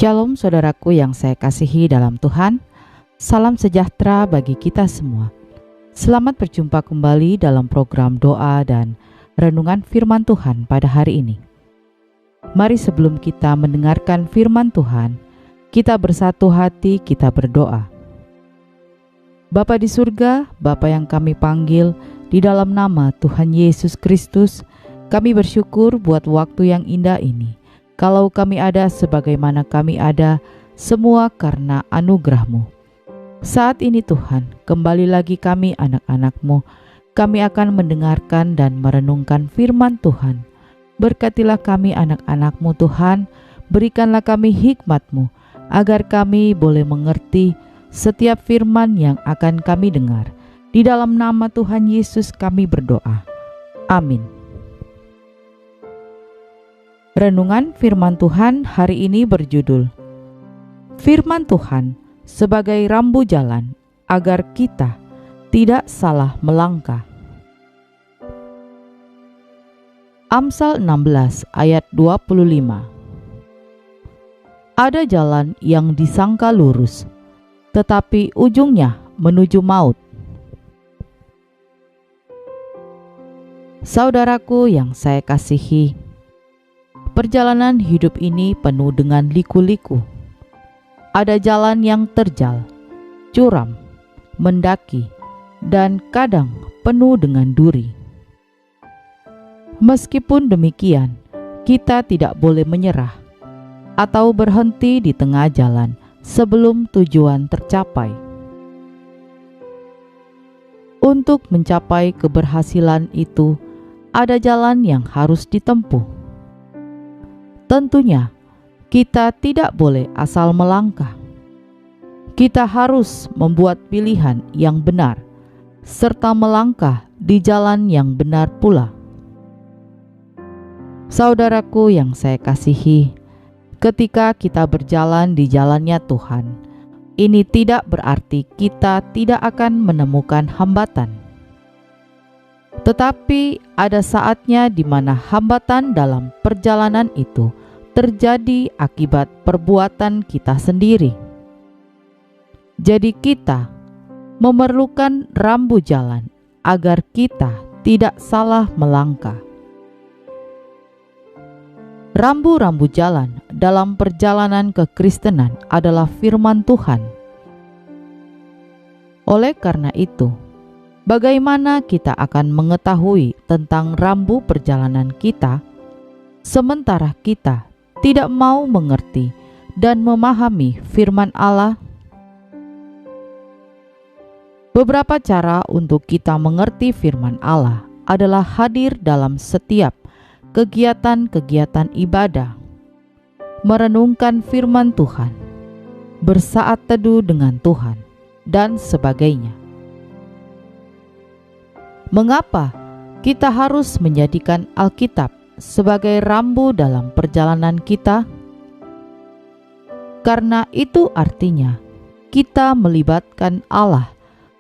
Shalom saudaraku yang saya kasihi dalam Tuhan. Salam sejahtera bagi kita semua. Selamat berjumpa kembali dalam program doa dan renungan firman Tuhan pada hari ini. Mari sebelum kita mendengarkan firman Tuhan, kita bersatu hati, kita berdoa. Bapa di surga, Bapa yang kami panggil di dalam nama Tuhan Yesus Kristus, kami bersyukur buat waktu yang indah ini. Kalau kami ada sebagaimana kami ada, semua karena anugerah-Mu. Saat ini Tuhan, kembali lagi kami anak-anak-Mu, kami akan mendengarkan dan merenungkan firman Tuhan. Berkatilah kami anak-anak-Mu Tuhan, berikanlah kami hikmat-Mu, agar kami boleh mengerti setiap firman yang akan kami dengar. Di dalam nama Tuhan Yesus kami berdoa. Amin. Renungan firman Tuhan hari ini berjudul Firman Tuhan sebagai rambu jalan agar kita tidak salah melangkah. Amsal 16 ayat 25. Ada jalan yang disangka lurus, tetapi ujungnya menuju maut. Saudaraku yang saya kasihi, perjalanan hidup ini penuh dengan liku-liku. Ada jalan yang terjal, curam, mendaki, dan kadang penuh dengan duri. Meskipun demikian, kita tidak boleh menyerah atau berhenti di tengah jalan sebelum tujuan tercapai. Untuk mencapai keberhasilan itu, ada jalan yang harus ditempuh. Tentunya, kita tidak boleh asal melangkah. Kita harus membuat pilihan yang benar, serta melangkah di jalan yang benar pula. Saudaraku yang saya kasihi, ketika kita berjalan di jalannya Tuhan, ini tidak berarti kita tidak akan menemukan hambatan. Tetapi ada saatnya di mana hambatan dalam perjalanan itu terjadi akibat perbuatan kita sendiri. Jadi kita memerlukan rambu jalan agar kita tidak salah melangkah. Rambu-rambu jalan dalam perjalanan kekristenan adalah firman Tuhan. Oleh karena itu, bagaimana kita akan mengetahui tentang rambu perjalanan kita, sementara kita tidak mau mengerti dan memahami firman Allah? Beberapa cara untuk kita mengerti firman Allah adalah hadir dalam setiap kegiatan-kegiatan ibadah, merenungkan firman Tuhan, bersaat teduh dengan Tuhan, dan sebagainya. Mengapa kita harus menjadikan Alkitab sebagai rambu dalam perjalanan kita? Karena itu artinya kita melibatkan Allah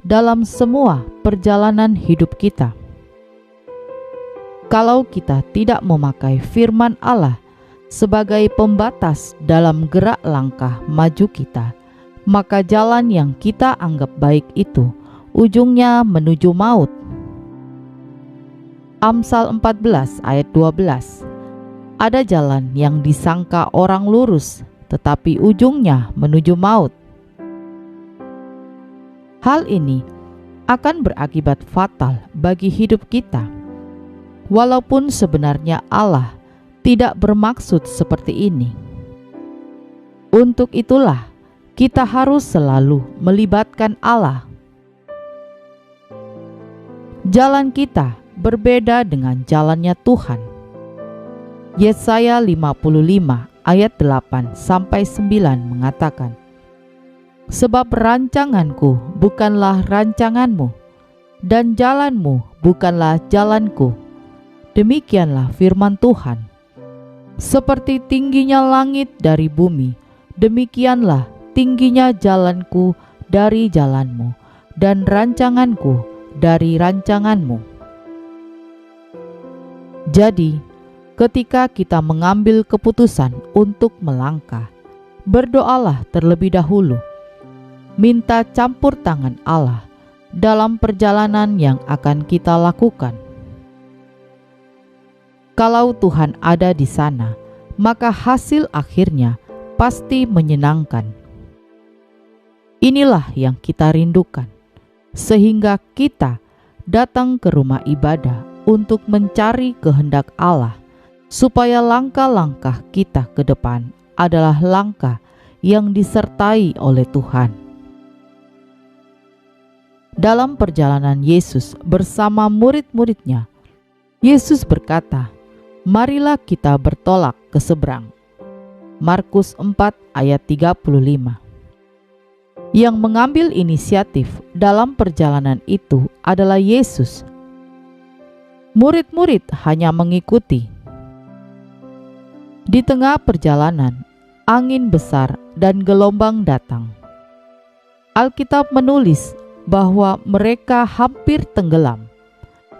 dalam semua perjalanan hidup kita. Kalau kita tidak memakai firman Allah sebagai pembatas dalam gerak langkah maju kita, maka jalan yang kita anggap baik itu ujungnya menuju maut. Amsal 14 ayat 12. Ada jalan yang disangka orang lurus, tetapi ujungnya menuju maut. Hal ini akan berakibat fatal bagi hidup kita. Walaupun sebenarnya Allah tidak bermaksud seperti ini. Untuk itulah kita harus selalu melibatkan Allah. Jalan kita berbeda dengan jalannya Tuhan. Yesaya 55 ayat 8-9 mengatakan, sebab rancanganku bukanlah rancanganmu, dan jalanmu bukanlah jalanku. Demikianlah firman Tuhan. Seperti tingginya langit dari bumi, demikianlah tingginya jalanku dari jalanmu, dan rancanganku dari rancanganmu. Jadi, ketika kita mengambil keputusan untuk melangkah, berdoalah terlebih dahulu. Minta campur tangan Allah dalam perjalanan yang akan kita lakukan. Kalau Tuhan ada di sana, maka hasil akhirnya pasti menyenangkan. Inilah yang kita rindukan, sehingga kita datang ke rumah ibadah untuk mencari kehendak Allah, supaya langkah-langkah kita ke depan adalah langkah yang disertai oleh Tuhan. Dalam perjalanan Yesus bersama murid-muridnya, Yesus berkata, "Marilah kita bertolak ke seberang." Markus 4 ayat 35. Yang mengambil inisiatif dalam perjalanan itu adalah Yesus. Murid-murid hanya mengikuti. Di tengah perjalanan, angin besar dan gelombang datang. Alkitab menulis bahwa mereka hampir tenggelam,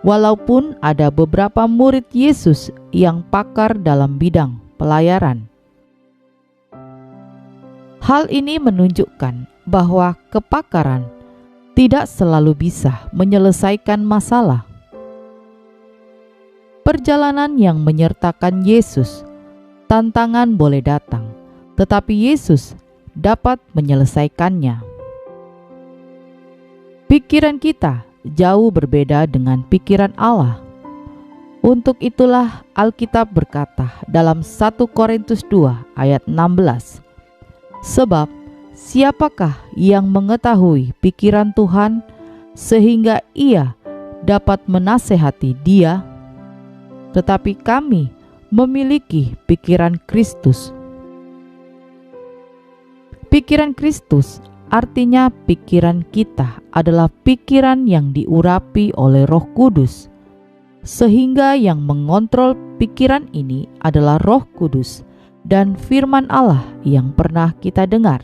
walaupun ada beberapa murid Yesus yang pakar dalam bidang pelayaran. Hal ini menunjukkan bahwa kepakaran tidak selalu bisa menyelesaikan masalah. Perjalanan yang menyertakan Yesus, tantangan boleh datang, tetapi Yesus dapat menyelesaikannya. Pikiran kita jauh berbeda dengan pikiran Allah. Untuk itulah Alkitab berkata dalam 1 Korintus 2 ayat 16, "Sebab siapakah yang mengetahui pikiran Tuhan sehingga ia dapat menasehati Dia? Tetapi kami memiliki pikiran Kristus." Pikiran Kristus artinya pikiran kita adalah pikiran yang diurapi oleh Roh Kudus, sehingga yang mengontrol pikiran ini adalah Roh Kudus dan firman Allah yang pernah kita dengar.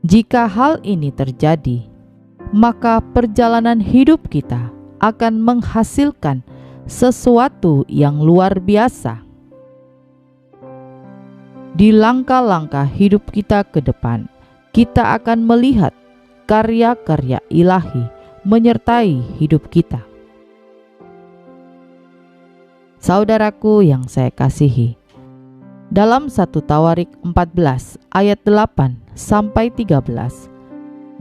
Jika hal ini terjadi, maka perjalanan hidup kita akan menghasilkan sesuatu yang luar biasa. Di langkah-langkah hidup kita ke depan, kita akan melihat karya-karya ilahi menyertai hidup kita. Saudaraku yang saya kasihi, dalam 1 Tawarik 14 ayat 8 sampai 13,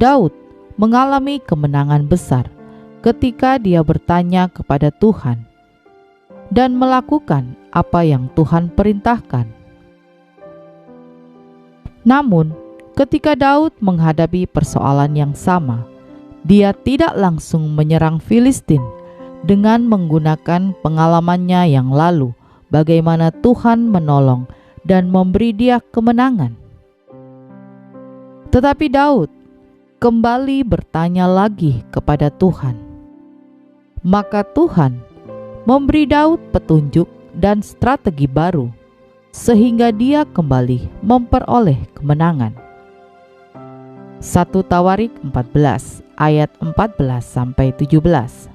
Daud mengalami kemenangan besar ketika dia bertanya kepada Tuhan dan melakukan apa yang Tuhan perintahkan. Namun, ketika Daud menghadapi persoalan yang sama, dia tidak langsung menyerang Filistin dengan menggunakan pengalamannya yang lalu, bagaimana Tuhan menolong dan memberi dia kemenangan. Tetapi Daud kembali bertanya lagi kepada Tuhan. Maka Tuhan memberi Daud petunjuk dan strategi baru, sehingga dia kembali memperoleh kemenangan. 1 Tawarik 14 ayat 14 sampai 17.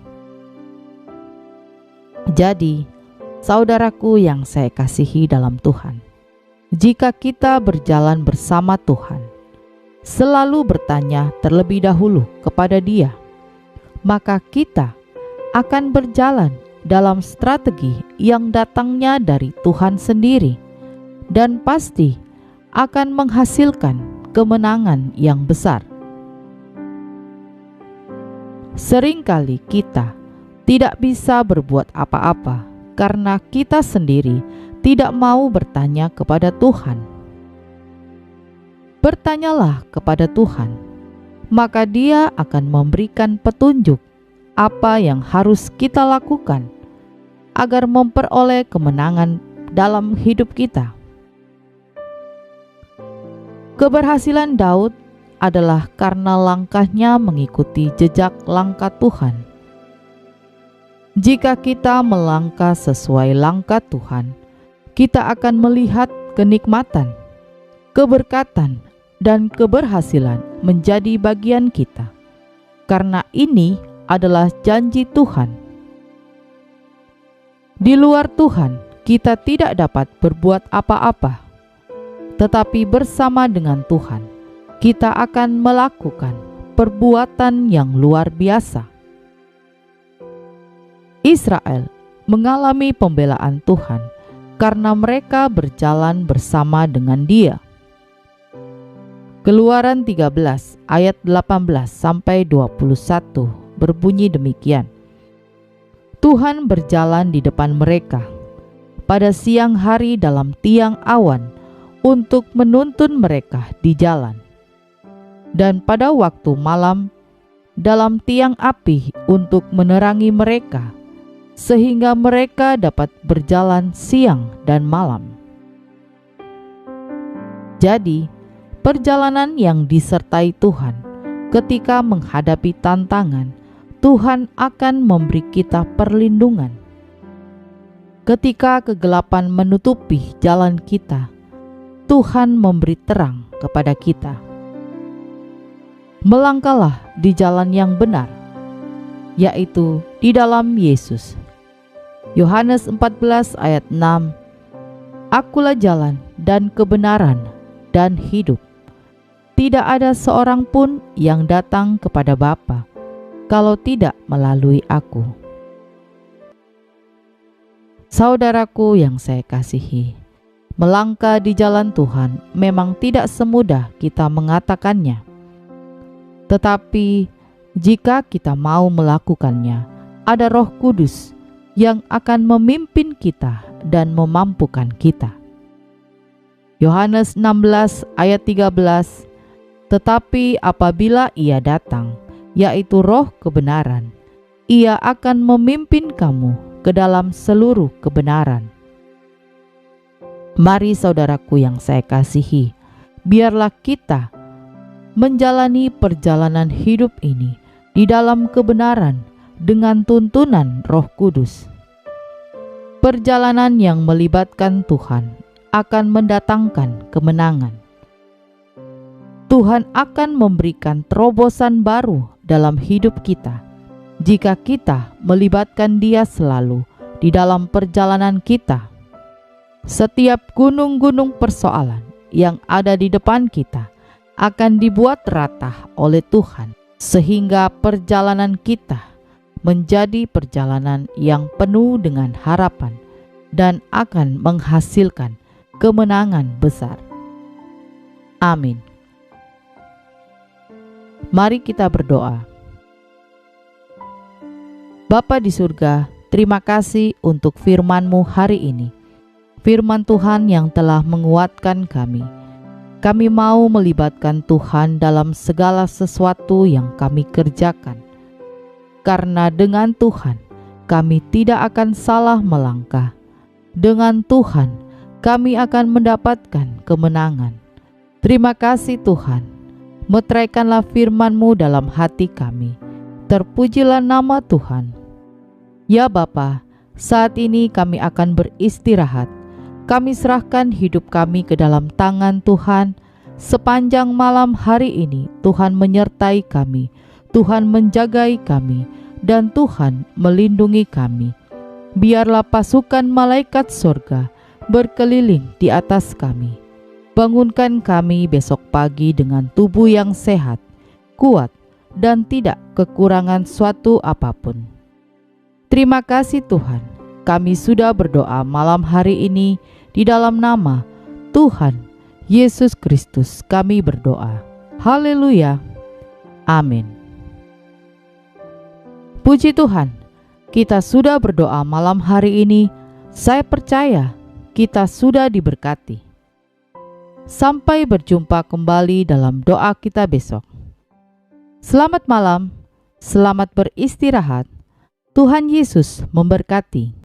Jadi, saudaraku yang saya kasihi dalam Tuhan, jika kita berjalan bersama Tuhan, selalu bertanya terlebih dahulu kepada Dia, maka kita akan berjalan dalam strategi yang datangnya dari Tuhan sendiri, dan pasti akan menghasilkan kemenangan yang besar. Seringkali kita tidak bisa berbuat apa-apa karena kita sendiri tidak mau bertanya kepada Tuhan. Bertanyalah kepada Tuhan, maka Dia akan memberikan petunjuk apa yang harus kita lakukan agar memperoleh kemenangan dalam hidup kita. Keberhasilan Daud adalah karena langkahnya mengikuti jejak langkah Tuhan. Jika kita melangkah sesuai langkah Tuhan, kita akan melihat kenikmatan, keberkatan, dan keberhasilan menjadi bagian kita, karena ini adalah janji Tuhan. Di luar Tuhan, kita tidak dapat berbuat apa-apa. tetapi bersama dengan Tuhan, kita akan melakukan perbuatan yang luar biasa. Israel mengalami pembelaan Tuhan karena mereka berjalan bersama dengan Dia. Keluaran 13 ayat 18 sampai 21 berbunyi demikian. Tuhan berjalan di depan mereka pada siang hari dalam tiang awan untuk menuntun mereka di jalan, dan pada waktu malam dalam tiang api untuk menerangi mereka, sehingga mereka dapat berjalan siang dan malam. Jadi, perjalanan yang disertai Tuhan ketika menghadapi tantangan, Tuhan akan memberi kita perlindungan. Ketika kegelapan menutupi jalan kita, Tuhan memberi terang kepada kita. Melangkahlah di jalan yang benar, yaitu di dalam Yesus. Yohanes 14 ayat 6. Akulah jalan dan kebenaran dan hidup. Tidak ada seorang pun yang datang kepada Bapa kalau tidak melalui aku. Saudaraku yang saya kasihi, melangkah di jalan Tuhan memang tidak semudah kita mengatakannya. Tetapi jika kita mau melakukannya, ada Roh Kudus yang akan memimpin kita dan memampukan kita. Yohanes 16 ayat 13. Tetapi apabila Ia datang, yaitu Roh kebenaran, Ia akan memimpin kamu ke dalam seluruh kebenaran. Mari saudaraku yang saya kasihi, biarlah kita menjalani perjalanan hidup ini di dalam kebenaran dengan tuntunan Roh Kudus. Perjalanan yang melibatkan Tuhan akan mendatangkan kemenangan. Tuhan akan memberikan terobosan baru dalam hidup kita jika kita melibatkan Dia selalu di dalam perjalanan kita. Setiap gunung-gunung persoalan yang ada di depan kita akan dibuat rata oleh Tuhan, sehingga perjalanan kita menjadi perjalanan yang penuh dengan harapan dan akan menghasilkan kemenangan besar. Amin. Mari kita berdoa. Bapa di surga, terima kasih untuk firman-Mu hari ini. Firman Tuhan yang telah menguatkan kami. Kami mau melibatkan Tuhan dalam segala sesuatu yang kami kerjakan. Karena dengan Tuhan, kami tidak akan salah melangkah. Dengan Tuhan, kami akan mendapatkan kemenangan. Terima kasih Tuhan. Meteraikanlah firman-Mu dalam hati kami. Terpujilah nama Tuhan. Ya Bapa, saat ini kami akan beristirahat. Kami serahkan hidup kami ke dalam tangan Tuhan. Sepanjang malam hari ini Tuhan menyertai kami, Tuhan menjagai kami, dan Tuhan melindungi kami. Biarlah pasukan malaikat surga berkeliling di atas kami. Bangunkan kami besok pagi dengan tubuh yang sehat, kuat, dan tidak kekurangan suatu apapun. Terima kasih Tuhan, kami sudah berdoa malam hari ini di dalam nama Tuhan Yesus Kristus kami berdoa. Haleluya. Amin. Puji Tuhan, kita sudah berdoa malam hari ini. Saya percaya kita sudah diberkati. Sampai berjumpa kembali dalam doa kita besok. Selamat malam, selamat beristirahat. Tuhan Yesus memberkati.